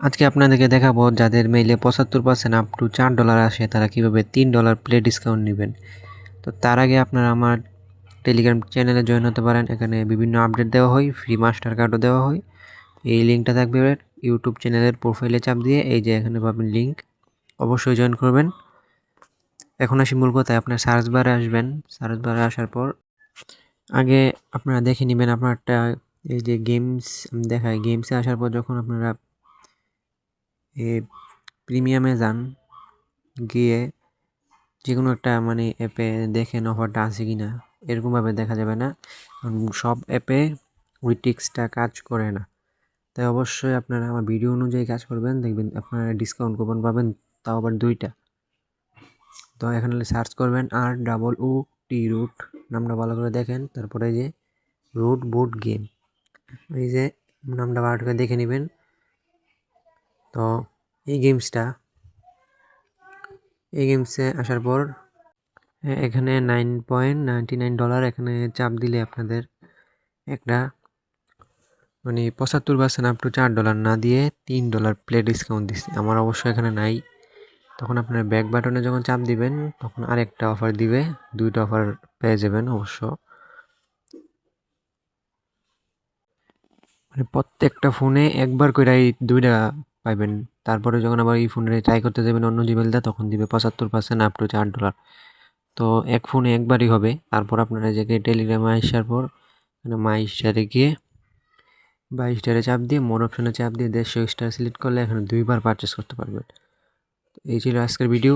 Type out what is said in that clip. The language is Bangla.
আজকে আপনাদেরকে দেখাবো যাদের মেইলে 75% আপ টু $4 আসে তারা কিভাবে $3 প্লে ডিসকাউন্ট নেবেন। তো তার আগে আপনারা আমার টেলিগ্রাম চ্যানেলে জয়েন হতে পারেন। এখানে বিভিন্ন আপডেট দেওয়া হয়, ফ্রি মাস্টার কার্ডও দেওয়া হয়। এই লিঙ্কটা থাকবে ইউটিউব চ্যানেলের প্রোফাইলে চাপ দিয়ে এই যে এখানে পাবেন লিঙ্ক, অবশ্যই জয়েন করবেন। এখন আসি মূল কথায়, আপনার সার্চ বারে আসবেন। সার্চ বারে আসার পর আগে আপনারা দেখে নেবেন আপনারটা, এই যে গেমস দেখায়, গেমসে আসার পর যখন আপনারা প্রিমিয়ামে যান, গিয়ে যেকোনো একটা অ্যাপে দেখেন অফারটা আছে কি না। এরকমভাবে দেখা যাবে না, কারণ সব অ্যাপে ওই টিক্সটা কাজ করে না। তাই অবশ্যই আপনারা আমার ভিডিও অনুযায়ী কাজ করবেন, দেখবেন আপনারা ডিসকাউন্ট কুপন পাবেন, তাও আবার 2টা। তো এখানে সার্চ করবেন ROOT, রুট নামটা ভালো করে দেখেন। তারপরে যে রুট বুট গেম, এই যে নামটা ভালো করে দেখে নেবেন। তো এই গেমসে আসার পর এখানে $9.99 এখানে চাপ দিলে আপনাদের একটা 75% আপ টু $4 না দিয়ে $3 প্লে ডিসকাউন্ট দিচ্ছে। আমার অবশ্য এখানে নাই। তখন আপনার ব্যাক বাটনে যখন চাপ দিবেন তখন আরেকটা অফার দিবে, 2টা অফার পেয়ে যাবেন অবশ্য। প্রত্যেকটা ফোনে একবার করে এই 2টা পাইবেন। তারপরে যখন আবার এই ফোনে ট্রাই করতে যাবেন অন্য জিমেলটা, তখন দিবে 75% আপ টু $4। তো এক ফোনে একবারই হবে। তারপর আপনারা যে টেলিগ্রামে আসার পর মাই স্টারে গিয়ে 22 চাপ দিয়ে মোর অপশনে চাপ দিয়ে 150 স্টার সিলেক্ট করলে এখানে 2বার পারচেস করতে পারবেন। এই ছিল আজকের ভিডিও।